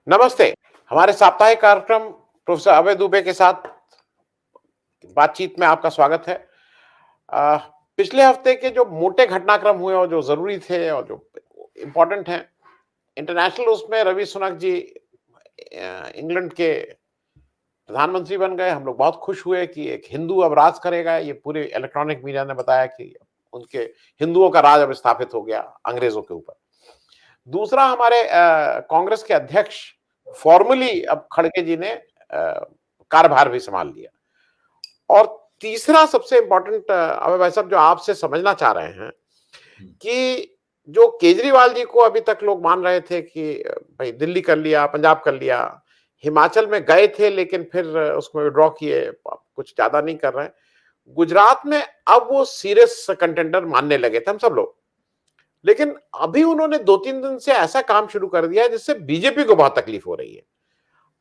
नमस्ते। हमारे साप्ताहिक कार्यक्रम प्रोफेसर अभय दुबे के साथ बातचीत में आपका स्वागत है। अ, पिछले हफ्ते के जो मोटे घटनाक्रम हुए और जो ज़रूरी थे और जो इम्पोर्टेंट हैं, इंटरनेशनल उसमें रवि सुनक जी इंग्लैंड के प्रधानमंत्री बन गए। हम लोग बहुत खुश हुए कि एक हिंदू अब राज करेगा। ये पूरे इलेक्ट्रॉनिक मीडिया ने बताया कि उनके हिंदुओं का राज अब स्थापित हो गया अंग्रेज़ों के ऊपर। दूसरा हमारे कांग्रेस के अध्यक्ष फॉर्मली अब खड़गे जी ने कार्यभार भी संभाल लिया। और तीसरा सबसे इम्पोर्टेंट अभय भाई साहब जो आपसे समझना चाह रहे हैं कि जो केजरीवाल जी को अभी तक लोग मान रहे थे कि भाई दिल्ली कर लिया, पंजाब कर लिया, हिमाचल में गए थे लेकिन फिर उसको विथड्रॉ किए, कुछ ज्यादा नहीं कर रहे हैं। गुजरात में अब वो सीरियस कंटेंडर मानने लगे थे हम सब लोग। लेकिन अभी उन्होंने 2-3 दिन से ऐसा काम शुरू कर दिया है जिससे बीजेपी को बहुत तकलीफ हो रही है।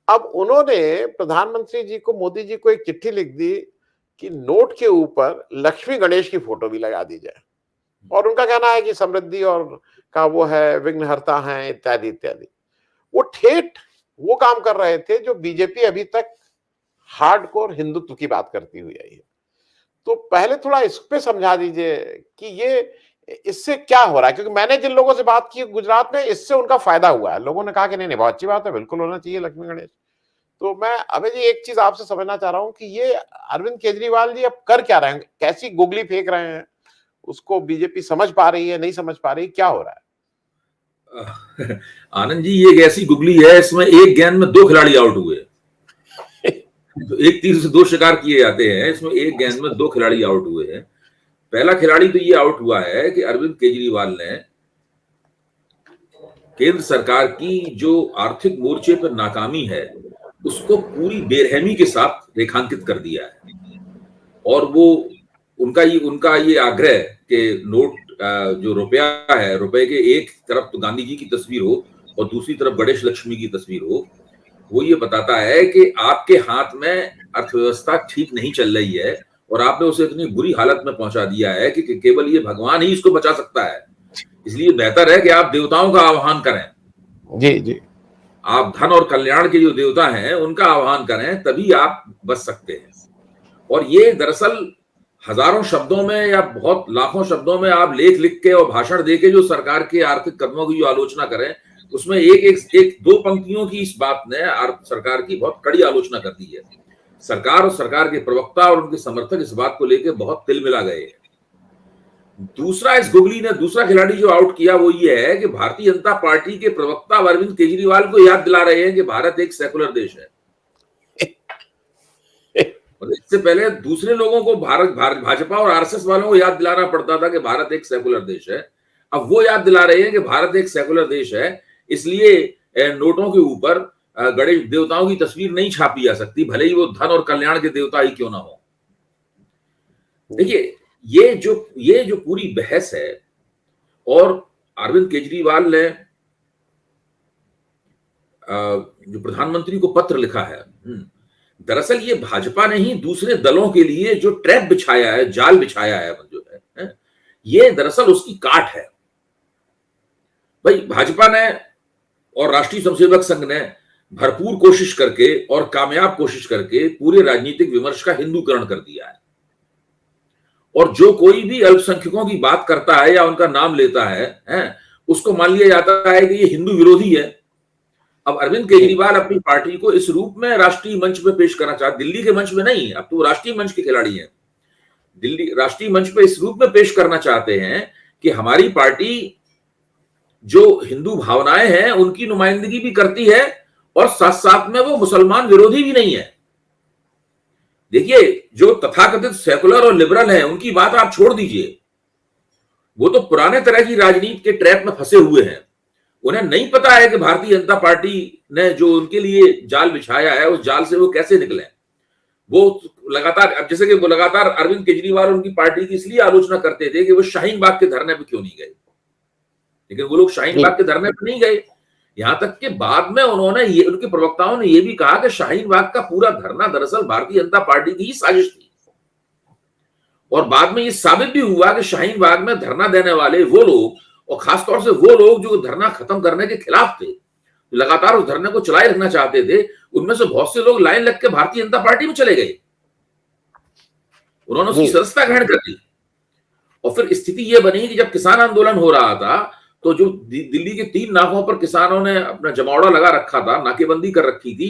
अब उन्होंने प्रधानमंत्री जी को, मोदी जी को एक चिट्ठी लिख दी कि नोट के ऊपर लक्ष्मी गणेश की फोटो भी लगा दी जाए। और उनका कहना है कि समृद्धि और का वो है, विघ्नहर्ता है, इत्यादि इत्यादि। वो ठेठ वो काम कर रहे थे जो बीजेपी अभी तक हार्डकोर हिंदुत्व की बात करती हुई आई है। तो पहले थोड़ा इस पे समझा दीजिए कि ये इससे क्या हो रहा है, क्योंकि मैंने जिन लोगों से बात की गुजरात में, इससे उनका फायदा हुआ है। लोगों ने कहा कि नहीं नहीं बहुत अच्छी बात है, बिल्कुल होना चाहिए लक्ष्मी गणेश। तो मैं अभय जी एक चीज आपसे समझना चाह रहा हूं कि ये अरविंद केजरीवाल जी अब कर क्या रहे हैं, कैसी गुगली फेंक रहे हैं, उसको बीजेपी समझ पा रही है, नहीं समझ पा रही, क्या हो रहा है? आनंद जी, ये एक ऐसी गुगली है, इसमें एक गेंद में 2 खिलाड़ी आउट हुए। तो एक तीर से 2 शिकार किए जाते हैं, इसमें एक गेंद में 2 खिलाड़ी आउट हुए हैं। पहला खिलाड़ी तो ये आउट हुआ है कि अरविंद केजरीवाल ने केंद्र सरकार की जो आर्थिक मोर्चे पर नाकामी है उसको पूरी बेरहमी के साथ रेखांकित कर दिया है। और वो उनका ये आग्रह कि नोट जो रुपया है, रुपए के एक तरफ तो गांधी जी की तस्वीर हो और दूसरी तरफ गणेश लक्ष्मी की तस्वीर हो, वो ये बताता है कि आपके हाथ में अर्थव्यवस्था ठीक नहीं चल रही है और आपने उसे इतनी बुरी हालत में पहुंचा दिया है कि केवल ये भगवान ही इसको बचा सकता है। इसलिए बेहतर है कि आप देवताओं का आह्वान करें। जी जी। आप धन और कल्याण के जो देवता हैं उनका आह्वान करें, तभी आप बच सकते हैं। और ये दरअसल हजारों शब्दों में या बहुत लाखों शब्दों में आप लेख लिख के और भाषण देके जो सरकार के आर्थिक कदमों की जो आलोचना करें, उसमें एक 2 पंक्तियों की इस बात ने सरकार की बहुत कड़ी आलोचना कर दी है। सरकार और सरकार के प्रवक्ता और उनके समर्थक इस बात को लेकर बहुत तिलमिला गए हैं। दूसरा, इस गुगली ने दूसरा खिलाड़ी जो आउट किया वो ये है कि भारतीय जनता पार्टी के प्रवक्ता अरविंद केजरीवाल को याद दिला रहे हैं कि भारत एक सेकुलर देश है। और इससे पहले दूसरे लोगों को भाजपा और आरएसएस वालों को याद दिलाना पड़ता था कि भारत एक सेकुलर देश है। अब वो याद दिला रहे हैं कि भारत एक सेकुलर देश है, इसलिए नोटों के ऊपर गणेश देवताओं की तस्वीर नहीं छापी जा सकती, भले ही वो धन और कल्याण के देवता ही क्यों ना हो। देखिए, ये जो पूरी बहस है, और अरविंद केजरीवाल ने जो प्रधानमंत्री को पत्र लिखा है, दरअसल ये भाजपा ने ही दूसरे दलों के लिए जो ट्रैप बिछाया है, जाल बिछाया है, जो है ये दरअसल उसकी काट है। भाई, भाजपा ने और राष्ट्रीय स्वयंसेवक संघ ने भरपूर कोशिश करके और कामयाब कोशिश करके पूरे राजनीतिक विमर्श का हिंदूकरण कर दिया है। और जो कोई भी अल्पसंख्यकों की बात करता है या उनका नाम लेता है, उसको मान लिया जाता है कि ये हिंदू विरोधी है। अब अरविंद केजरीवाल अपनी पार्टी को इस रूप में राष्ट्रीय मंच पे पेश करना चाहते, दिल्ली के मंच में नहीं, अब तो राष्ट्रीय मंच के खिलाड़ी हैं, दिल्ली राष्ट्रीय मंच पे इस रूप में पेश करना चाहते हैं कि हमारी पार्टी जो हिंदू भावनाएं हैं उनकी नुमाइंदगी भी करती है और साथ साथ में वो मुसलमान विरोधी भी नहीं है। देखिए, जो तथाकथित सेकुलर और लिबरल हैं उनकी बात आप छोड़ दीजिए, वो तो पुराने तरह की राजनीति के ट्रैप में फंसे हुए हैं। उन्हें नहीं पता है कि भारतीय जनता पार्टी ने जो उनके लिए जाल बिछाया है उस जाल से वो कैसे निकले। वो लगातार, अब जैसे कि वो लगातार अरविंद केजरीवाल उनकी पार्टी की इसलिए आलोचना करते थे कि वो शाहीन बाग के धरने पे क्यों नहीं गए, लेकिन वो लोग शाहीन बाग के धरने पे नहीं गए। यहां तक कि बाद में उन्होंने उनके प्रवक्ताओं ने ये भी कहा कि शाहीन बाग का पूरा धरना दरअसल भारतीय जनता पार्टी की ही साजिश थी। और बाद में ये साबित भी हुआ कि शाहीन बाग में धरना देने वाले वो लोग, और खासतौर से वो लोग जो धरना खत्म करने के खिलाफ थे, लगातार उस धरने को चलाए रखना चाहते थे, उनमें से बहुत से लोग लाइन लग के भारतीय जनता पार्टी में चले गए, उन्होंने उसकी जी सदस्यता ग्रहण कर ली। और फिर स्थिति यह बनी कि जब किसान आंदोलन हो रहा था, तो जो दिल्ली के 3 नाकों पर किसानों ने अपना जमावड़ा लगा रखा था, नाकेबंदी कर रखी थी,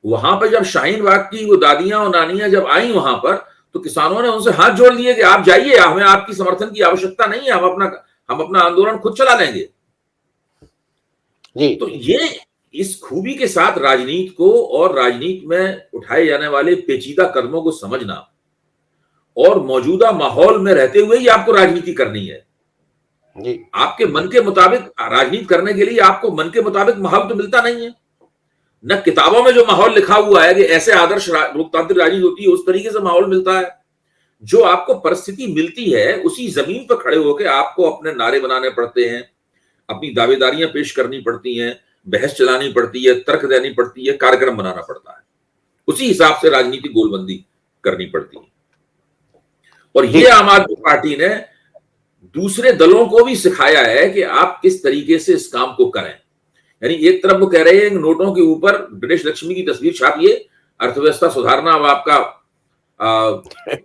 वहां पर जब शाहीन बाग की वो दादियां और नानियां जब आई वहां पर, तो किसानों ने उनसे हाथ जोड़ लिए कि आप जाइए, हमें आपकी समर्थन की आवश्यकता नहीं है, हम अपना आंदोलन खुद चला लेंगे। जी तो ये इस खूबी के साथ राजनीति को और राजनीति में उठाए जाने वाले पेचीदा कदमों को समझना और मौजूदा माहौल में रहते हुए ही आपको राजनीति करनी है। जी आपके मन के मुताबिक राजनीति करने के लिए आपको मन के मुताबिक माहौल तो मिलता नहीं है। न किताबों में जो माहौल लिखा हुआ है कि ऐसे आदर्श लोकतांत्रिक राजनीति होती है, उस तरीके से माहौल मिलता है। जो आपको परिस्थिति मिलती है, उसी जमीन पर खड़े होकर आपको अपने नारे बनाने पड़ते हैं, अपनी दावेदारियां पेश करनी पड़ती हैं, बहस चलानी पड़ती है, तर्क देनी पड़ती है, कार्यक्रम बनाना पड़ता है। उसी हिसाब से राजनीतिक गोलबंदी करनी पड़ती है। और ये आम आदमी पार्टी ने दूसरे दलों को भी सिखाया है कि आप किस तरीके से इस काम को करें। यानी एक तरफ वो कह रहे हैं नोटों के ऊपर गणेश लक्ष्मी की तस्वीर छापिए, अर्थव्यवस्था सुधारना अब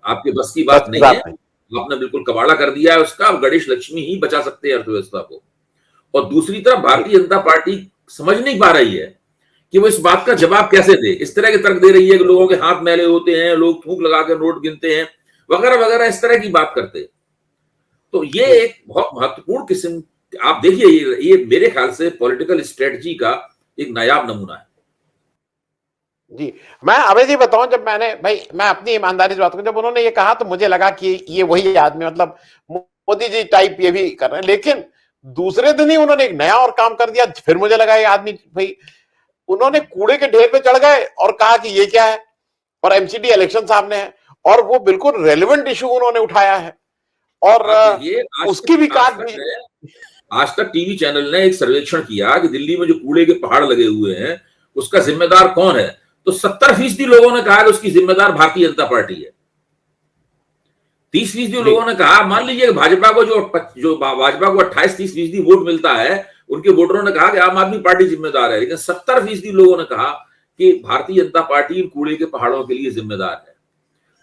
आपके बस की बात नहीं है, आपने बिल्कुल कबाड़ा कर दिया है उसका, अब गणेश लक्ष्मी ही बचा सकते हैं अर्थव्यवस्था को। और दूसरी तरफ भारतीय जनता पार्टी समझ नहीं पा रही है कि वो इस बात का जवाब कैसे दे। इस तरह के तर्क दे रही है कि लोगों के हाथ मैले होते हैं, लोग थूक लगा के नोट गिनते हैं, वगैरह वगैरह, इस तरह की बात करते। तो ये एक बहुत महत्वपूर्ण किस्म, आप देखिए, ये मेरे ख्याल से पॉलिटिकल स्ट्रेटजी का एक नायाब नमूना है। जी, मैं अभय जी बताऊं, जब मैं अपनी ईमानदारी से बात करूं, जब उन्होंने ये कहा तो मुझे लगा कि ये वही आदमी, मतलब मोदी जी टाइप ये भी कर रहे हैं, लेकिन दूसरे दिन ही उन्होंने एक नया और काम कर दिया। फिर मुझे लगा ये आदमी भाई, उन्होंने कूड़े के ढेर पे चढ़ गए और कहा कि ये क्या है, और एमसीडी इलेक्शन सामने है, और वो बिल्कुल रेलेवेंट इशू उन्होंने उठाया है, और उसकी भी काट भी। आज तक टीवी चैनल ने एक सर्वेक्षण किया कि दिल्ली में जो कूड़े के पहाड़ लगे हुए हैं उसका जिम्मेदार कौन है, तो 70% लोगों ने कहा कि उसकी जिम्मेदार भारतीय जनता पार्टी है। 30% लोगों ने कहा, मान लीजिए भाजपा को जो भाजपा को 28-30% वोट मिलता है, उनके वोटरों ने कहा कि आम आदमी पार्टी जिम्मेदार है, लेकिन 70% लोगों ने कहा कि भारतीय जनता पार्टी इन कूड़े के पहाड़ों के लिए जिम्मेदार है।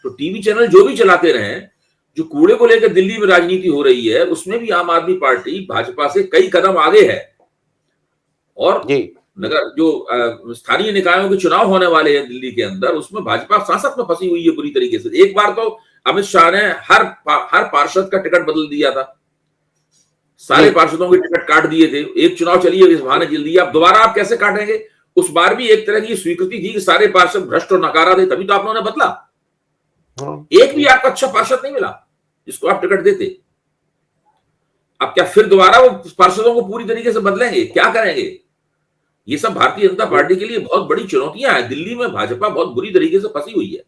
तो टीवी चैनल जो भी चलाते रहे, जो कूड़े को लेकर दिल्ली में राजनीति हो रही है, उसमें भी आम आदमी पार्टी भाजपा से कई कदम आगे है। और नगर जो स्थानीय निकायों के चुनाव होने वाले हैं दिल्ली के अंदर, उसमें भाजपा सांसद में फंसी हुई है बुरी तरीके से। एक बार तो अमित शाह ने हर पार्षद का टिकट बदल दिया था, सारे पार्षदों के टिकट काट दिए थे। एक चुनाव चली है, इस बहाने जल दिया, अब दोबारा आप कैसे काटेंगे? उस बार भी एक तरह की स्वीकृति थी कि सारे पार्षद भ्रष्ट और नकारा थे, तभी तो आप लोगों ने बदला। एक भी आपको अच्छा पार्षद नहीं मिला जिसको आप टिकट देते। अब क्या फिर दोबारा वो पार्षदों को पूरी तरीके से बदलेंगे? क्या करेंगे? ये सब भारतीय जनता पार्टी के लिए बहुत बड़ी चुनौतियां हैं। दिल्ली में भाजपा बहुत बुरी तरीके से फंसी हुई है।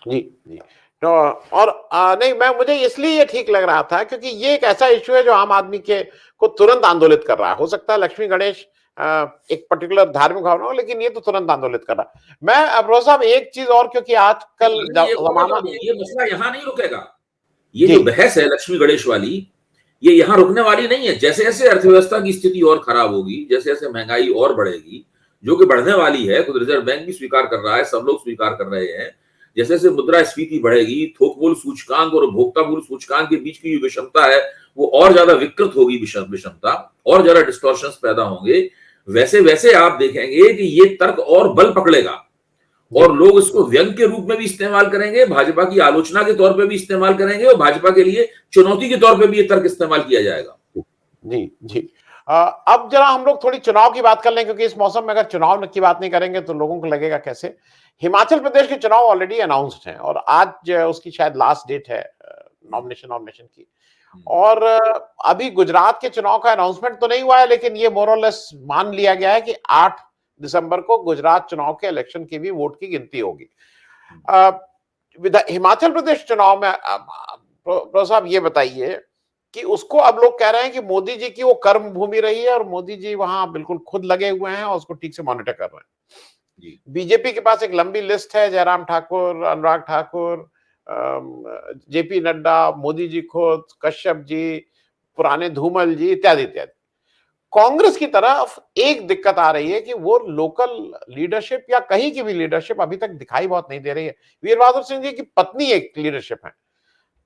जी जी। तो और नहीं, मुझे इसलिए ये ठीक लग रहा था क्योंकि ये एक ऐसा इश्यू है जो आम आदमी के को तुरंत आंदोलित कर रहा है। हो सकता है लक्ष्मी गणेश एक पर्टिकुलर धार्मिक भावना हो, लेकिन ये तो तुरंत आंदोलित कर रहा है। मैं अफरोज साहब एक चीज और, क्योंकि आजकल जमाना, ये मसला यहां नहीं रुकेगा। ये जो बहस है लक्ष्मी गणेश वाली, ये यहां रुकने वाली नहीं है। जैसे जैसे अर्थव्यवस्था की स्थिति और खराब होगी, जैसे जैसे महंगाई और बढ़ेगी, जो कि बढ़ने वाली है, खुद रिजर्व बैंक भी स्वीकार कर रहा है, सब लोग स्वीकार कर रहे हैं, जैसे जैसे मुद्रास्फीति बढ़ेगी, थोक मूल्य सूचकांक और उपभोक्ता मूल्य सूचकांक के बीच की जो विषमता है वो और ज्यादा विकृत होगी, विषमता और ज्यादा डिस्टॉर्शंस पैदा होंगे। वैसे वैसे आप देखेंगे कि ये तर्क और बल पकड़ेगा और लोग इसको व्यंग के रूप में भी इस्तेमाल करेंगे, भाजपा की आलोचना के तौर पे भी इस्तेमाल करेंगे, और भाजपा के लिए चुनौती के तौर पे भी ये तर्क इस्तेमाल किया जाएगा। जी जी। अब जरा हम लोग थोड़ी चुनाव की बात कर लें, क्योंकि इस मौसम में अगर चुनाव की बात नहीं करेंगे तो लोगों को लगेगा कैसे। हिमाचल प्रदेश के चुनाव ऑलरेडी अनाउंस्ड हैं और आज उसकी शायद लास्ट डेट है नॉमिनेशन की। और अभी गुजरात के चुनाव का अनाउंसमेंट तो नहीं हुआ है, लेकिन ये मोर और लेस मान लिया गया है कि 8 दिसंबर को गुजरात चुनाव के इलेक्शन की भी वोट की गिनती होगी। हिमाचल प्रदेश चुनाव में प्रो साहब ये बताइए कि उसको अब लोग कह रहे हैं कि मोदी जी की वो कर्म भूमि रही है और मोदी जी वहां बिल्कुल खुद लगे हुए हैं और उसको ठीक से मॉनिटर कर रहे हैं। बीजेपी के पास एक लंबी लिस्ट है, जयराम ठाकुर, अनुराग ठाकुर, जेपी नड्डा, मोदी जी खुद, कश्यप जी, पुराने धूमल जी, इत्यादि इत्यादि। कांग्रेस की तरफ एक दिक्कत आ रही है कि वो लोकल लीडरशिप या कहीं की भी लीडरशिप अभी तक दिखाई बहुत नहीं दे रही है। वीर बहादुर सिंह जी की पत्नी एक लीडरशिप है,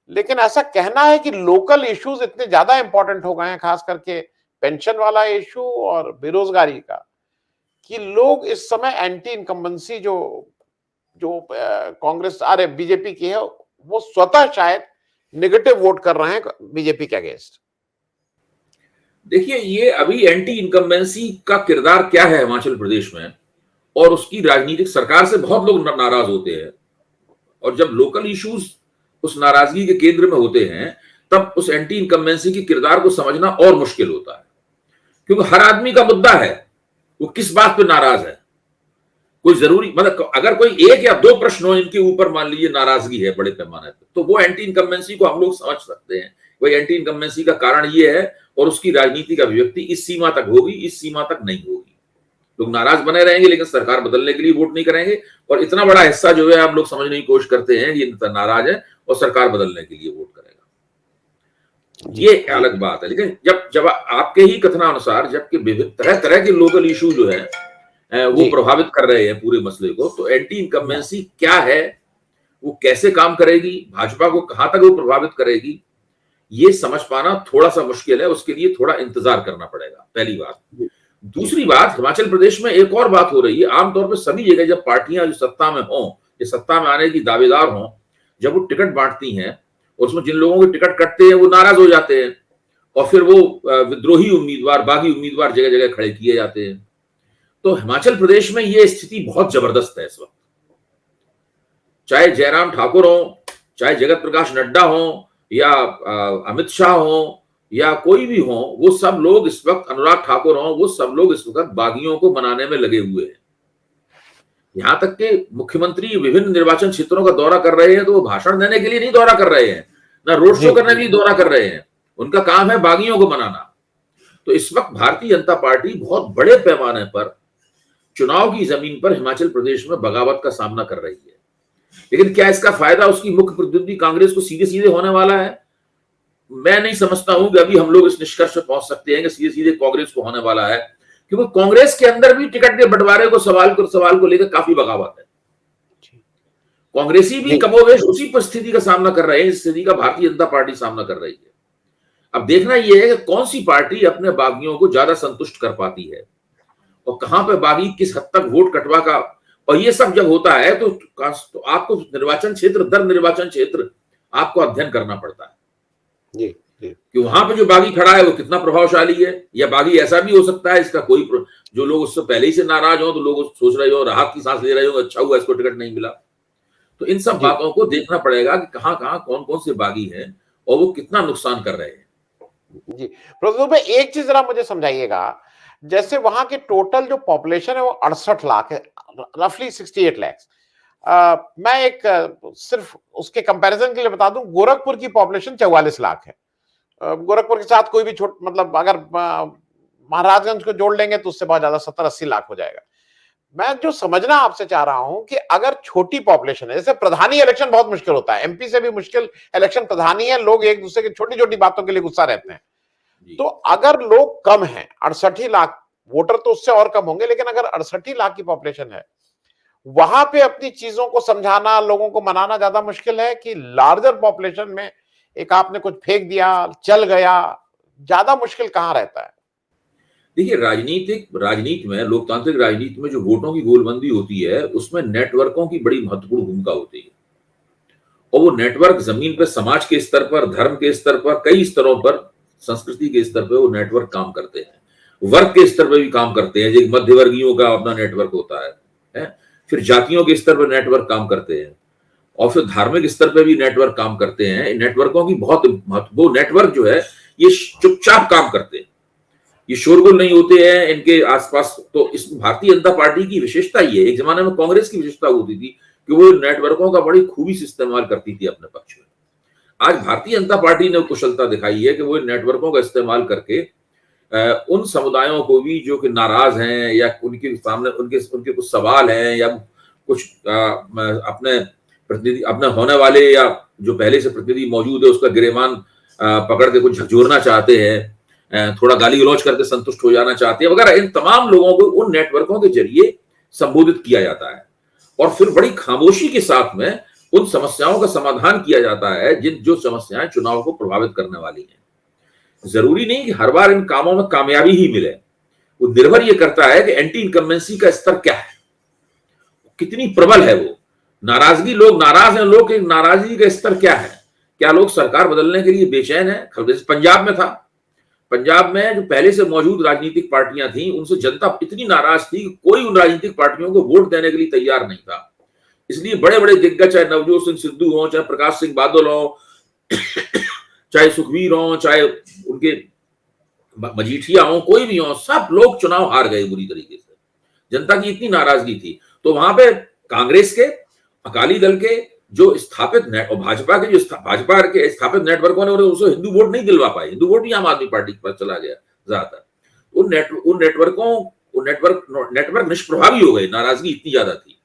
लेकिन ऐसा कहना है कि लोकल इश्यूज इतने ज्यादा इंपॉर्टेंट हो गए हैं, खास करके पेंशन वाला इशू और बेरोजगारी का, कि लोग इस समय एंटी इनकम्बेंसी जो जो कांग्रेस अरे बीजेपी की है, वो स्वतः शायद नेगेटिव वोट कर रहे हैं बीजेपी के अगेंस्ट। देखिए, ये अभी एंटी इनकम्बेंसी का किरदार क्या है हिमाचल प्रदेश में, और उसकी राजनीतिक सरकार से बहुत लोग नाराज होते हैं, और जब लोकल इश्यूज उस नाराजगी के केंद्र में होते हैं, तब उस एंटी इनकम्बेंसी के किरदार को समझना और मुश्किल होता है, क्योंकि हर आदमी का मुद्दा है, वो किस बात पे नाराज है। कोई जरूरी मतलब अगर कोई एक या दो प्रश्न हो इनके ऊपर मान लीजिए नाराजगी है बड़े पैमाने पर, तो वो एंटी इनकम्बेंसी को हम लोग समझ सकते हैं, वही एंटी इनकम्बेंसी का कारण ये है, और उसकी राजनीतिक अभिव्यक्ति इस सीमा तक होगी, इस सीमा तक नहीं होगी। लोग नाराज बने रहेंगे लेकिन सरकार बदलने के लिए वोट नहीं करेंगे, और इतना बड़ा हिस्सा जो है आप लोग समझने की कोशिश करते हैं ये नाराज है और सरकार बदलने के लिए वोट करेगा। ये अलग बात है। लेकिन जब आपके ही कथनानुसार जबकि तरह तरह के लोकल इशू जो है वो प्रभावित कर रहे हैं पूरे मसले को, तो एंटी इनकम्बेंसी क्या है, वो कैसे काम करेगी, भाजपा को कहां तक वो प्रभावित करेगी, ये समझ पाना थोड़ा सा मुश्किल है। उसके लिए थोड़ा इंतजार करना पड़ेगा, पहली बात। दूसरी बात, हिमाचल प्रदेश में एक और बात हो रही है। आमतौर पर सभी जगह जब पार्टियां जो सत्ता में हों, या सत्ता में आने की दावेदार हों, जब वो टिकट बांटती हैं, उसमें जिन लोगों के टिकट कटते हैं वो नाराज हो जाते हैं, और फिर वो विद्रोही उम्मीदवार, बागी उम्मीदवार जगह जगह खड़े किए जाते हैं। तो हिमाचल प्रदेश में ये स्थिति बहुत जबरदस्त है इस वक्त। चाहे जयराम ठाकुर हो, चाहे जगत प्रकाश नड्डा हो, या अमित शाह हो, या कोई भी हो, वो सब लोग इस वक्त, अनुराग ठाकुर हो, वो सब लोग इस वक्त बागियों को मनाने में लगे हुए हैं। यहां तक कि मुख्यमंत्री विभिन्न निर्वाचन क्षेत्रों का दौरा कर रहे हैं तो वो भाषण देने के लिए नहीं दौरा कर रहे हैं, ना रोड शो करने के लिए दौरा कर रहे हैं, उनका काम है बागियों को मनाना। तो इस वक्त भारतीय जनता पार्टी बहुत बड़े पैमाने पर चुनाव की जमीन पर हिमाचल प्रदेश में बगावत का सामना कर रही है। लेकिन क्या इसका फायदा उसकी मुख्य प्रतिद्वंदी कांग्रेस को सीधे सीधे होने वाला है? मैं नहीं समझता हूं कि अभी हम लोग इस निष्कर्ष पर पहुंच सकते हैं कि सीधे सीधे कांग्रेस को होने वाला है, क्योंकि कांग्रेस के अंदर भी टिकट के बंटवारे को सवाल को लेकर काफी बगावत है। कांग्रेसी भी कमोवेश उसी परिस्थिति का सामना कर रहे हैं, इस स्थिति का भारतीय जनता पार्टी सामना कर रही है। अब देखना यह है कि कौन सी पार्टी अपने बागियों को ज्यादा संतुष्ट कर पाती है, और कहां पे बागी किस हद तक वोट कटवा का। और ये सब जब होता है तो आपको निर्वाचन क्षेत्र दर निर्वाचन क्षेत्र आपको अध्ययन करना पड़ता है कि वहां पे जो बागी खड़ा है वो कितना प्रभावशाली है, या बागी ऐसा भी हो सकता है इसका कोई जो लोग उससे पहले ही से नाराज हो तो लोग सोच रहे हो, राहत की सांस ले रहे हो, अच्छा हुआ इसको टिकट नहीं मिला। तो इन सब बातों को देखना पड़ेगा कि कहां कहां कौन कौन से बागी हैं और वो कितना नुकसान कर रहे हैं। जी प्रोफेसर भाई, एक चीज जरा मुझे समझाइएगा, जैसे वहां के टोटल जो पॉपुलेशन है वो 68 लाख है, रफली 68 लाख। मैं एक सिर्फ उसके कंपैरिजन के लिए बता दूं, गोरखपुर की पॉपुलेशन 44 लाख है। गोरखपुर के साथ कोई भी मतलब अगर महाराजगंज को जोड़ लेंगे तो उससे बहुत ज्यादा 70-80 लाख हो जाएगा। मैं जो समझना आपसे चाह रहा हूं कि अगर छोटी पॉपुलेशन है, जैसे प्रधानी इलेक्शन बहुत मुश्किल होता है, एमपी से भी मुश्किल इलेक्शन प्रधानी है, लोग एक दूसरे की छोटी छोटी बातों के लिए गुस्सा रहते हैं। तो अगर लोग कम हैं, 68 लाख वोटर तो उससे और कम होंगे, लेकिन अगर 68 लाख की पॉपुलेशन है, वहां पे अपनी चीजों को समझाना, लोगों को मनाना ज्यादा मुश्किल है कि लार्जर पॉपुलेशन में एक आपने कुछ फेंक दिया चल गया, ज्यादा मुश्किल कहां रहता है? देखिए, राजनीति में, लोकतांत्रिक राजनीति में जो वोटों की गोलबंदी होती है उसमें नेटवर्कों की बड़ी महत्वपूर्ण भूमिका होती है, और वो नेटवर्क जमीन पर समाज के स्तर पर, धर्म के स्तर पर, कई स्तरों पर, संस्कृति के स्तर पर वो नेटवर्क काम करते हैं, वर्ग के स्तर पर भी काम करते हैं। जैसे मध्यवर्गीयों का अपना नेटवर्क होता है, फिर जातियों के स्तर पर नेटवर्क काम करते हैं, और फिर धार्मिक स्तर पर भी नेटवर्क काम करते हैं। नेटवर्कों की बहुत महत्व, वो नेटवर्क जो है ये चुपचाप काम करते हैं, ये शोरगुल नहीं होते हैं इनके आसपास। तो इस भारतीय जनता पार्टी की विशेषता ये है, एक जमाने में कांग्रेस की विशेषता होती थी कि वो नेटवर्कों का बड़ी खूबी से इस्तेमाल करती थी अपने पक्ष में। आज भारतीय जनता पार्टी ने कुशलता दिखाई है कि वो नेटवर्कों का इस्तेमाल करके उन समुदायों को भी जो कि नाराज हैं, या उनके सामने उनके कुछ सवाल हैं, या कुछ अपने होने वाले या जो पहले से प्रतिनिधि मौजूद है उसका गिरेबान पकड़ के कुछ झकझोरना चाहते हैं, थोड़ा गाली गलौज करके संतुष्ट हो जाना चाहते हैं वगैरह। इन तमाम लोगों को उन नेटवर्कों के जरिए संबोधित किया जाता है और फिर बड़ी खामोशी के साथ में उन समस्याओं का समाधान किया जाता है जो समस्याएं चुनाव को प्रभावित करने वाली हैं। जरूरी नहीं कि हर बार इन कामों में कामयाबी ही मिले, वो निर्भर ये करता है कि एंटी इनकम्बेंसी का स्तर क्या है, कितनी प्रबल है वो नाराजगी, लोग नाराज हैं, लोग की नाराजगी का स्तर क्या है, क्या लोग सरकार बदलने के लिए बेचैन है। जैसे पंजाब में था, पंजाब में जो पहले से मौजूद राजनीतिक पार्टियां थी उनसे जनता इतनी नाराज थी कि कोई उन राजनीतिक पार्टियों को वोट देने के लिए तैयार नहीं था। इसलिए बड़े बड़े दिग्गज, चाहे नवजोत सिंह सिद्धू हो, चाहे प्रकाश सिंह बादल हो, चाहे सुखबीर हो, चाहे उनके मजीठिया हो, कोई भी हो, सब लोग चुनाव हार गए बुरी तरीके से। जनता की इतनी नाराजगी थी। तो वहां पे कांग्रेस के, अकाली दल के जो स्थापित और भाजपा के स्थापित नेटवर्कों ने उसे हिंदू वोट नहीं दिलवा पाए। हिंदू वोट भी आम आदमी पार्टी के पास चला गया ज्यादातर। नेटवर्क निष्प्रभावी हो गए, नाराजगी इतनी ज्यादा थी।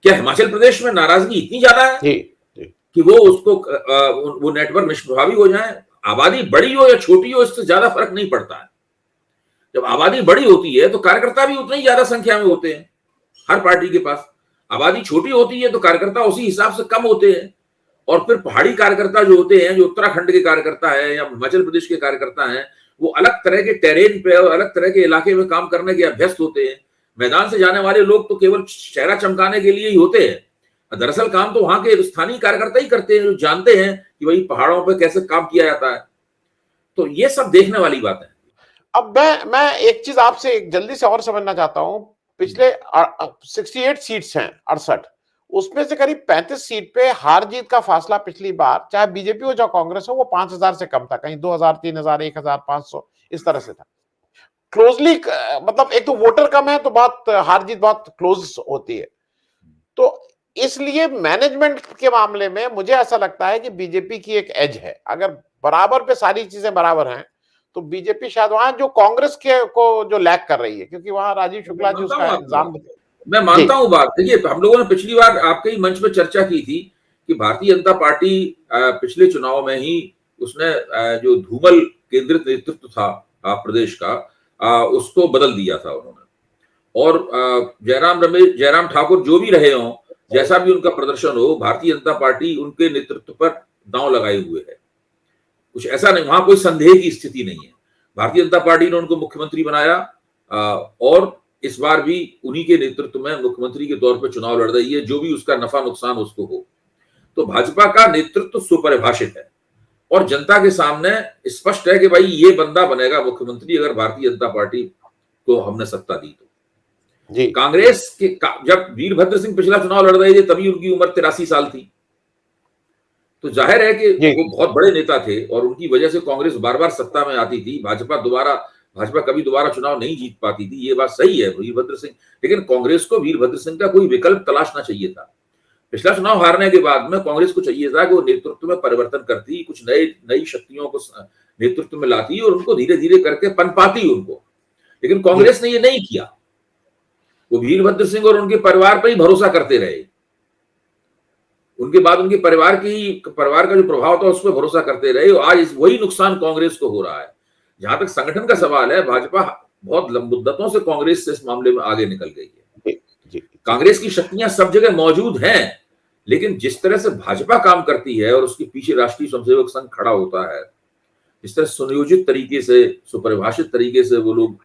क्या हिमाचल प्रदेश में नाराजगी इतनी ज्यादा है कि वो नेटवर्क निष्प्रभावी हो जाए? आबादी बड़ी हो या छोटी हो, इससे ज्यादा फर्क नहीं पड़ता है। जब आबादी बड़ी होती है तो कार्यकर्ता भी उतनी ही ज्यादा संख्या में होते हैं हर पार्टी के पास। आबादी छोटी होती है तो कार्यकर्ता उसी हिसाब से कम होते हैं। और फिर पहाड़ी कार्यकर्ता जो होते हैं, जो उत्तराखंड के कार्यकर्ता है या हिमाचल प्रदेश के कार्यकर्ता हैं, वो अलग तरह के टेरेन पे और अलग तरह के इलाके में काम करने के अभ्यस्त होते हैं। मैदान से जाने वाले लोग तो केवल चेहरा चमकाने के लिए ही होते हैं, दरअसल काम तो वहां के स्थानीय कार्यकर्ता ही करते हैं, जो जानते हैं कि भाई पहाड़ों पर कैसे काम किया जाता है। तो ये सब देखने वाली बात है। अब मैं एक चीज आपसे जल्दी से और समझना चाहता हूं। पिछले 68 सीट्स हैं, 68, उसमें से करीब 35 सीट पे हार जीत का फासला पिछली बार चाहे बीजेपी हो चाहे कांग्रेस हो वो 5000 से कम था, कहीं 2000, 3000, 1500 इस तरह से था। क्लोजली, मतलब एक तो वोटर कम है तो बात हार जीत बहुत क्लोज होती है। तो इसलिए मैनेजमेंट के मामले में मुझे ऐसा लगता है कि बीजेपी की एक एज है। अगर बराबर पे सारी चीजें बराबर हैं तो बीजेपी शायद वहां जो कांग्रेस के को जो लैक कर रही है, क्योंकि वहां राजीव शुक्ला जी उसका इंतजाम। मैं मानता हूं बात। देखिए, हम लोगों ने पिछली बार आपके ही मंच पे चर्चा की थी कि भारतीय जनता पार्टी पिछले चुनाव में ही उसने जो धूमल केंद्रित नेतृत्व था प्रदेश का, उसको बदल दिया था उन्होंने। और जयराम ठाकुर जो भी रहे हों, जैसा भी उनका प्रदर्शन हो, भारतीय जनता पार्टी उनके नेतृत्व पर दांव लगाए हुए है। कुछ ऐसा नहीं, वहां कोई संदेह की स्थिति नहीं है। भारतीय जनता पार्टी ने उनको मुख्यमंत्री बनाया और इस बार भी उन्हीं के नेतृत्व में मुख्यमंत्री के तौर पर चुनाव लड़ रही है, जो भी उसका नफा नुकसान उसको हो। तो भाजपा का नेतृत्व सुपरिभाषित है और जनता के सामने स्पष्ट है कि भाई ये बंदा बनेगा मुख्यमंत्री अगर भारतीय जनता पार्टी को हमने सत्ता दी तो। जी। कांग्रेस के जब वीरभद्र सिंह पिछला चुनाव लड़ रहे थे तभी उनकी उम्र 83 साल थी। तो जाहिर है कि वो बहुत बड़े नेता थे और उनकी वजह से कांग्रेस बार बार सत्ता में आती थी। भाजपा कभी दोबारा चुनाव नहीं जीत पाती थी, ये बात सही है वीरभद्र सिंह, लेकिन कांग्रेस को वीरभद्र सिंह का कोई विकल्प तलाशना चाहिए था। पिछला चुनाव हारने के बाद में कांग्रेस को चाहिए था कि वो नेतृत्व में परिवर्तन करती, कुछ नई शक्तियों को नेतृत्व में लाती और उनको धीरे धीरे करके पनपाती उनको, लेकिन कांग्रेस ने ये नहीं किया। वो वीरभद्र सिंह और उनके परिवार पर ही भरोसा करते रहे। उनके बाद उनके परिवार का जो प्रभाव था उस पर भरोसा करते रहे और आज वही नुकसान कांग्रेस को हो रहा है। जहां तक संगठन का सवाल है, भाजपा बहुत मुद्दतों से कांग्रेस से इस मामले में आगे निकल गई है। कांग्रेस की शक्तियां सब जगह मौजूद हैं, लेकिन जिस तरह से भाजपा काम करती है और उसके पीछे राष्ट्रीय स्वयंसेवक संघ खड़ा होता है, जिस तरह सुनियोजित तरीके से, सुपरिभाषित तरीके से वो लोग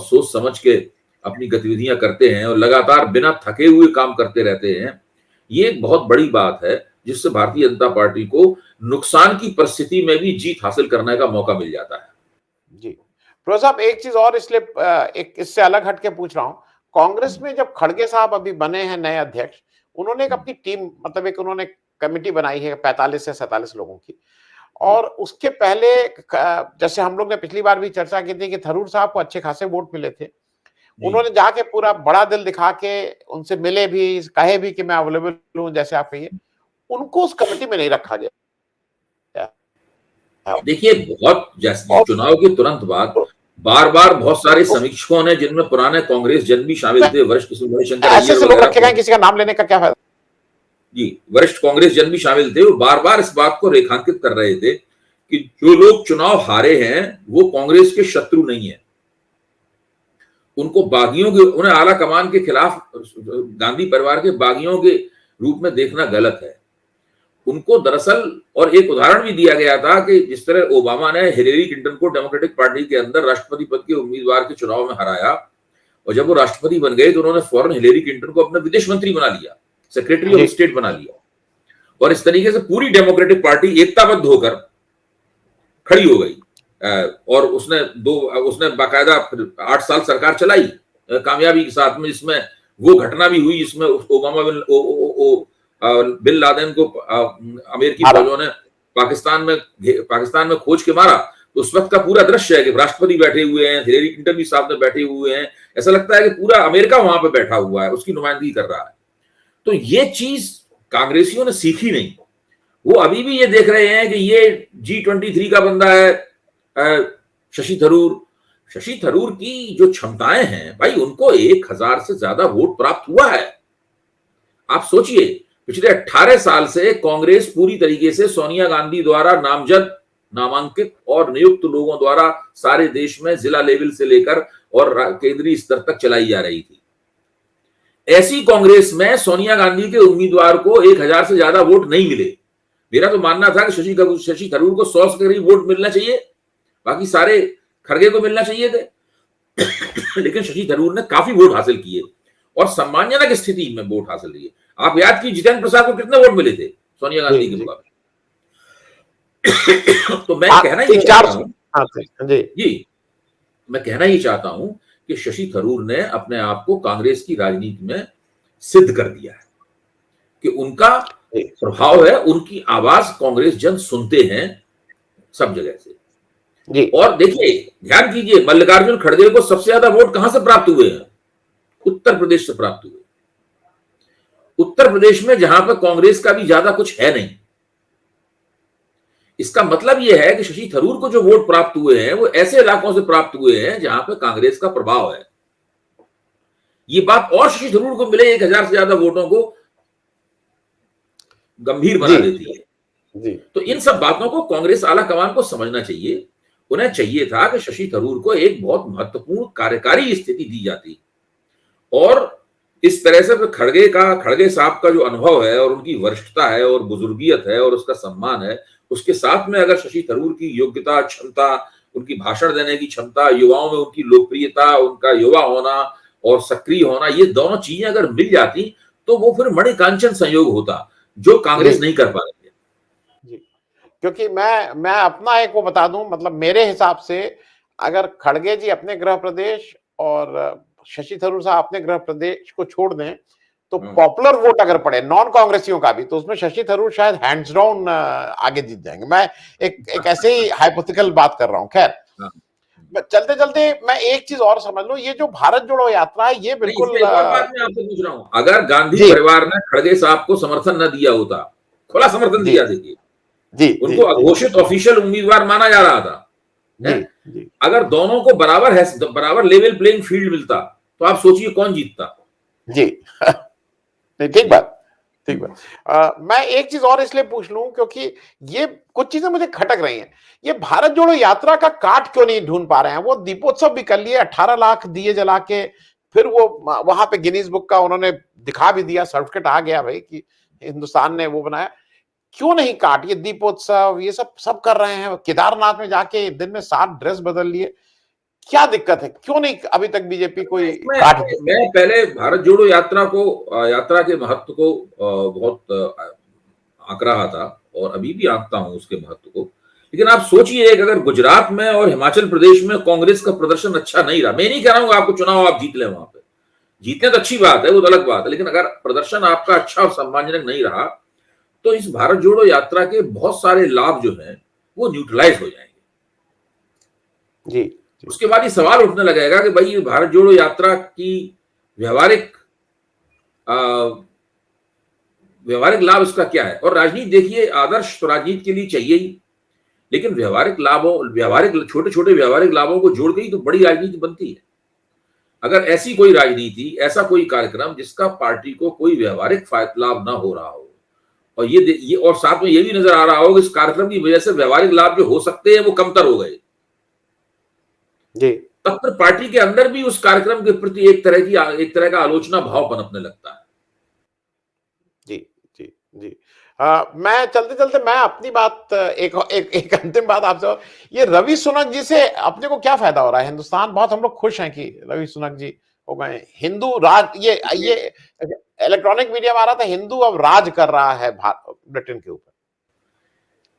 सोच समझ के अपनी गतिविधियां करते हैं और लगातार बिना थके हुए काम करते रहते हैं, ये एक बहुत बड़ी बात है जिससे भारतीय जनता पार्टी को नुकसान की परिस्थिति में भी जीत हासिल करने का मौका मिल जाता है। जी प्रोफेसर साहब, एक चीज और इसलिए एक इससे अलग हटके पूछ रहा हूं। कांग्रेस में जब खड़गे साहब अभी बने हैं नए अध्यक्ष, उन्होंने एक अपनी टीम, मतलब एक उन्होंने कमेटी बनाई है 45 से 47 लोगों की, और उसके पहले जैसे हम लोग ने पिछली बार भी चर्चा की थी कि थरूर साहब को अच्छे खासे वोट मिले थे, उन्होंने जाके पूरा बड़ा दिल दिखा के उनसे मिले भी, कहे भी कि मैं अवेलेबल हूं, जैसे आप कहिए, उनको उस कमेटी में नहीं रखा गया। देखिए, बहुत जैसे चुनाव के तुरंत बाद बार बार बहुत सारे समीक्षकों ने, जिनमें पुराने कांग्रेस जन भी शामिल थे, वरिष्ठ किसी का नाम लेने का क्या फायदा जी, वरिष्ठ कांग्रेस जन भी शामिल थे, वो बार बार इस बात को रेखांकित कर रहे थे कि जो लोग चुनाव हारे हैं वो कांग्रेस के शत्रु नहीं है। उनको बागियों के, उन्हें आला कमान के खिलाफ, गांधी परिवार के बागियों के रूप में देखना गलत है। उनको दरअसल, और एक उदाहरण भी दिया गया था कि जिस तरह ओबामा ने हिलेरी क्लिंटन को डेमोक्रेटिक पार्टी के अंदर राष्ट्रपति पद के उम्मीदवार के चुनाव में हराया, और जब वो राष्ट्रपति बन गए तो उन्होंने फौरन हिलेरी क्लिंटन को अपना विदेश मंत्री बना लिया, सेक्रेटरी ऑफ स्टेट बना लिया, और इस तरीके से पूरी डेमोक्रेटिक पार्टी एकताबद्ध होकर खड़ी हो गई। और उसने बाकायदा 8 साल सरकार चलाई कामयाबी के साथ में, जिसमें वो घटना भी हुई जिसमें ओबामा बिन लादेन को अमेरिकी फौजों ने पाकिस्तान में खोज के मारा। तो उस वक्त का पूरा दृश्य है कि राष्ट्रपति बैठे हुए हैं, हिलेरी क्लिंटन भी सामने बैठे हुए हैं, ऐसा लगता है कि पूरा अमेरिका वहां पे बैठा हुआ है, उसकी नुमाइंदगी कर रहा है। तो ये चीज कांग्रेसियों ने सीखी नहीं। वो अभी भी ये देख रहे हैं कि ये G23 का बंदा है शशि थरूर की जो क्षमताएं हैं भाई, उनको 1000 से ज्यादा वोट प्राप्त हुआ है। आप सोचिए, पिछले 18 साल से कांग्रेस पूरी तरीके से सोनिया गांधी द्वारा नामजद, नामांकित और नियुक्त लोगों द्वारा सारे देश में जिला लेवल से लेकर और केंद्रीय स्तर तक चलाई जा रही थी। ऐसी कांग्रेस में सोनिया गांधी के उम्मीदवार को 1000 से ज्यादा वोट नहीं मिले। मेरा तो मानना था कि शशि थरूर को 100 के करीब वोट मिलना चाहिए, बाकी सारे खड़गे को मिलना चाहिए थे। लेकिन शशि थरूर ने काफी वोट हासिल किए और सम्मानजनक स्थिति में वोट हासिल किए। आप याद कीजिए जितेंद्र प्रसाद को कितने वोट मिले थे सोनिया गांधी के मुकाबले। तो मैं कहना ये चाहता हूं जी, मैं कहना ये चाहता हूं कि शशि थरूर ने अपने आप को कांग्रेस की राजनीति में सिद्ध कर दिया है कि उनका प्रभाव है, उनकी आवाज कांग्रेस जन सुनते हैं सब जगह से जी। और देखिए, ध्यान कीजिए, मल्लिकार्जुन खड़गे को सबसे ज्यादा वोट कहां से प्राप्त हुए हैं? उत्तर प्रदेश से प्राप्त हुए। उत्तर प्रदेश में जहां पर कांग्रेस का भी ज्यादा कुछ है नहीं। इसका मतलब यह है कि शशि थरूर को जो वोट प्राप्त हुए हैं वो ऐसे इलाकों से प्राप्त हुए हैं जहां पर कांग्रेस का प्रभाव है। ये बात और शशि थरूर को मिले 1000 से ज्यादा वोटों को गंभीर बना देती है जी। तो इन सब बातों को कांग्रेस आला कमान को समझना चाहिए। उन्हें चाहिए था कि शशि थरूर को एक बहुत महत्वपूर्ण कार्यकारी स्थिति दी जाती, और इस तरह से खड़गे साहब का जो अनुभव है और उनकी वरिष्ठता है और बुजुर्गियत है और उसका सम्मान है, उसके साथ में अगर शशि थरूर की योग्यता, क्षमता, उनकी भाषण देने की क्षमता, युवाओं में उनकी लोकप्रियता, उनका युवा होना और सक्रिय होना, ये दोनों चीजें अगर मिल जाती तो वो फिर मणिकांचन संयोग होता, जो कांग्रेस नहीं कर पा रही है। क्योंकि मैं अपना एक वो बता दूं, मतलब मेरे हिसाब से अगर खड़गे जी अपने गृह प्रदेश और शशि थरूर साहब अपने गृह प्रदेश को छोड़ दें तो पॉपुलर वोट अगर पड़े नॉन कांग्रेसियों का भी, तो उसमें शशि थरूर शायद हैंड्स डाउन आगे जीत जाएंगे। मैं एक ऐसे ही हाइपोथेटिकल बात कर रहा हूं। खैर, चलते चलते मैं एक चीज और समझ लो, ये जो भारत जोड़ो यात्रा है ये बिल्कुल बात मैं आपसे पूछ रहा हूं, अगर गांधी परिवार ने खड़गे साहब को समर्थन न दिया होता, खुला समर्थन दिया, देखिए जी, उनको अघोषित ऑफिशियल उम्मीदवार माना जा रहा था जी। अगर दोनों को बराबर लेवल प्लेइंग फील्ड मिलता तो आप सोचिए कौन जीतता जी। ठीक बात। मैं एक चीज और इसलिए पूछ लूं क्योंकि ये कुछ चीजें मुझे खटक रही हैं। ये भारत जोड़ो यात्रा का काट क्यों नहीं ढूंढ पा रहे हैं? वो दीपोत्सव भी कर लिए, 18 लाख दिए जला के, फिर वो वहां पे गिनीज बुक का उन्होंने दिखा भी दिया, सर्टिफिकेट आ गया भाई कि हिंदुस्तान ने वो बनाया। क्यों नहीं काट? ये दीपोत्सव ये सब कर रहे हैं। केदारनाथ में जाके दिन में 7 ड्रेस बदल लिए, क्या दिक्कत है? क्यों नहीं अभी तक बीजेपी कोई काट? मैं पहले भारत जोड़ो यात्रा के महत्व को बहुत आंक रहा था और अभी भी आंकता हूं उसके महत्व को। लेकिन आप सोचिए कि अगर गुजरात में और हिमाचल प्रदेश में कांग्रेस का प्रदर्शन अच्छा नहीं रहा, मैं नहीं कह रहा हूं आपको चुनाव आप जीत ले, वहां पे जीतने तो अच्छी बात है, वो तो अलग बात है, लेकिन अगर प्रदर्शन आपका अच्छा और सम्मानजनक नहीं रहा तो इस भारत जोड़ो यात्रा के बहुत सारे लाभ जो हैं वो न्यूट्रलाइज हो जाएंगे जी। उसके बाद ये सवाल उठने लगेगा कि भाई भारत जोड़ो यात्रा की व्यावहारिक लाभ इसका क्या है। और राजनीति देखिए, आदर्श तो राजनीति के लिए चाहिए ही, लेकिन छोटे छोटे व्यावहारिक लाभों को जोड़ के ही तो बड़ी राजनीति बनती है। अगर ऐसी कोई राजनीति, ऐसा कोई कार्यक्रम जिसका पार्टी को कोई व्यावहारिक लाभ ना हो रहा हो और ये और साथ में ये भी नजर आ रहा होगा इस कार्यक्रम की वजह से व्यवहारिक लाभ जो हो सकते हैं वो कमतर हो गए। जी तब फिर पार्टी के अंदर भी उस कार्यक्रम के प्रति एक तरह का आलोचना भाव पनपने लगता है। जी जी जी। मैं चलते चलते मैं अपनी बात एक अंतिम बात आपसे, ये रवि सुनक जी से अपने को क्या फायदा हो रहा है? हिंदुस्तान बहुत हम लोग खुश हैं कि रवि सुनक जी हो गए हिंदू राज, ये इलेक्ट्रॉनिक मीडिया में आ रहा था हिंदू अब राज कर रहा है ब्रिटेन के ऊपर।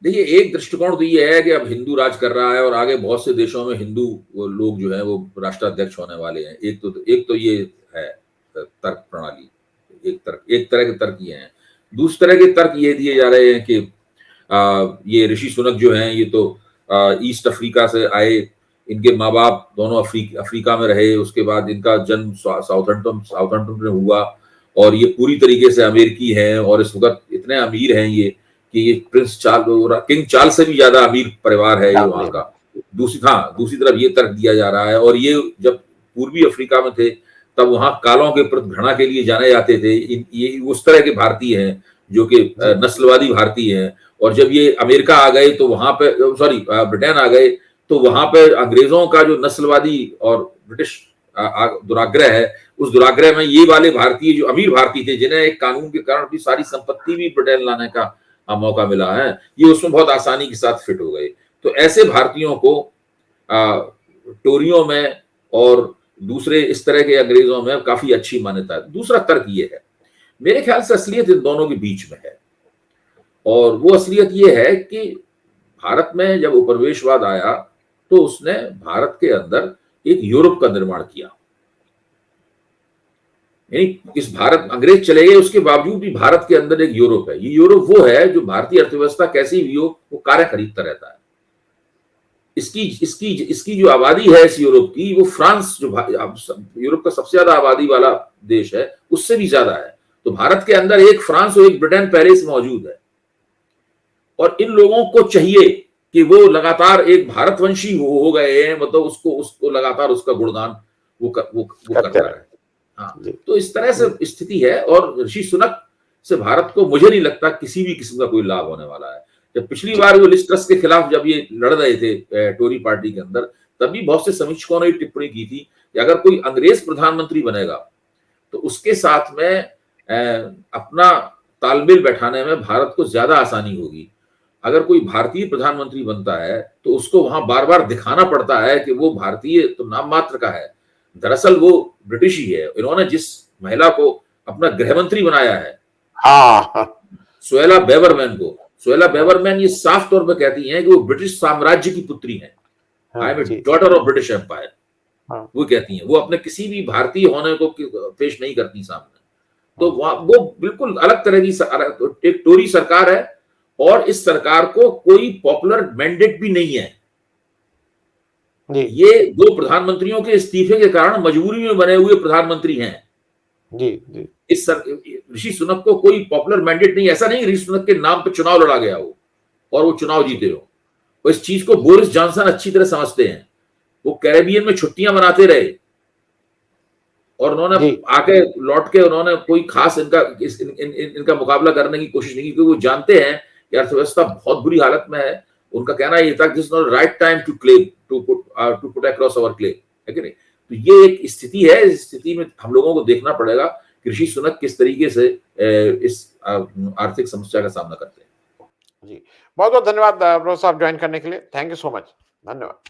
देखिए, एक दृष्टिकोण तो ये है कि अब हिंदू राज कर रहा है और आगे बहुत से देशों में हिंदू लोग जो है वो राष्ट्राध्यक्ष होने वाले हैं। एक तो ये है तर्क प्रणाली, एक तरह के तर्क ये हैं। दूसरे तरह के तर्क ये दिए जा रहे हैं कि ये ऋषि सुनक जो हैं ये तो ईस्ट अफ्रीका से आए, इनके माँ बाप दोनों अफ्रीका में रहे, उसके बाद इनका जन्म साउथहैम्पटन में हुआ और ये पूरी तरीके से अमेरिकी हैं और इस वक्त इतने अमीर हैं ये कि ये किंग चार्ल्स से भी ज्यादा अमीर परिवार है ये वहां का। दूसरी तरफ ये तर्क दिया जा रहा है, और ये जब पूर्वी अफ्रीका में थे तब वहां कालों के प्रति घृणा के लिए जाने जाते थे। ये उस तरह के भारतीय हैं जो कि नस्लवादी भारतीय हैं, और जब ये अमेरिका आ गए तो वहां पे ब्रिटेन आ गए तो वहां पे अंग्रेजों का जो नस्लवादी और ब्रिटिश दुराग्रह है, उस दुराग्रह में ये वाले भारतीय जो अमीर भारतीय थे जिन्हें एक कानून के कारण भी सारी संपत्ति भी ब्रिटेन लाने का मौका मिला है, ये उसमें बहुत आसानी के साथ फिट हो गए। तो ऐसे भारतीयों को टोरियों में और दूसरे इस तरह के अंग्रेजों में काफी अच्छी मान्यता है। दूसरा तर्क ये है, मेरे ख्याल से असलियत इन दोनों के बीच में है, और वो असलियत ये है कि भारत में जब उपनिवेशवाद आया तो उसने भारत के अंदर एक यूरोप का निर्माण किया। इस भारत अंग्रेज चले गए उसके बावजूद भी भारत के अंदर एक यूरोप है। ये यूरोप वो है जो भारतीय अर्थव्यवस्था कैसी भी हो वो कार्य खरीदता रहता है। इसकी जो आबादी है इस यूरोप की, वो फ्रांस जो यूरोप का सबसे ज्यादा आबादी वाला देश है उससे भी ज्यादा है। तो भारत के अंदर एक फ्रांस और एक ब्रिटेन पहले से मौजूद है, और इन लोगों को चाहिए कि वो लगातार एक भारतवंशी हो गए हैं, मतलब उसको लगातार उसका गुणगान वो करता रहे। हाँ, तो इस तरह से स्थिति है, और ऋषि सुनक से भारत को मुझे नहीं लगता किसी भी किस्म का कोई लाभ होने वाला है। जब पिछली बार वो लिज ट्रस के खिलाफ जब ये लड़ रहे थे टोरी पार्टी के अंदर, तभी बहुत से समीक्षकों ने टिप्पणी की थी कि अगर कोई अंग्रेज प्रधानमंत्री बनेगा तो उसके साथ में अपना तालमेल बैठाने में भारत को ज्यादा आसानी होगी। अगर कोई भारतीय प्रधानमंत्री बनता है तो उसको वहां बार बार दिखाना पड़ता है कि वो भारतीय तो नाम मात्र का है, दरअसल वो ब्रिटिश ही है। इन्होंने जिस महिला को अपना गृह मंत्री बनाया है, सुएला बेवरमैन ये साफ तौर पर कहती हैं कि वो ब्रिटिश साम्राज्य की पुत्री है। I am daughter of British empire, वो कहती हैं। वो अपने किसी भी भारतीय होने को पेश नहीं करती सामने। तो वो बिल्कुल अलग तरह की एक टोरी सरकार है, और इस सरकार को कोई पॉपुलर मैंडेट भी नहीं है। ये दो प्रधानमंत्रियों के इस्तीफे के कारण मजबूरी में बने हुए प्रधानमंत्री हैं। जी। ऋषि सुनक को कोई पॉपुलर मैंडेट नहीं, ऐसा नहीं ऋषि सुनक के नाम पर चुनाव लड़ा गया हो और वो चुनाव जीते हो। तो इस चीज को बोरिस जॉनसन अच्छी तरह समझते हैं। वो कैरेबियन में छुट्टियां मनाते रहे, और उन्होंने आके लौट के उन्होंने कोई खास इनका मुकाबला करने की कोशिश नहीं की, क्योंकि वो जानते हैं कि अर्थव्यवस्था बहुत बुरी हालत में है। उनका कहना ये था this is not right time to put across our claim, है कि नहीं। तो ये एक स्थिति है, इस स्थिति में हम लोगों को देखना पड़ेगा कि ऋषि सुनक किस तरीके से इस आर्थिक समस्या का सामना करते हैं। जी, बहुत बहुत धन्यवाद प्रोफेसर साहब ज्वाइन करने के लिए। थैंक यू सो मच, धन्यवाद।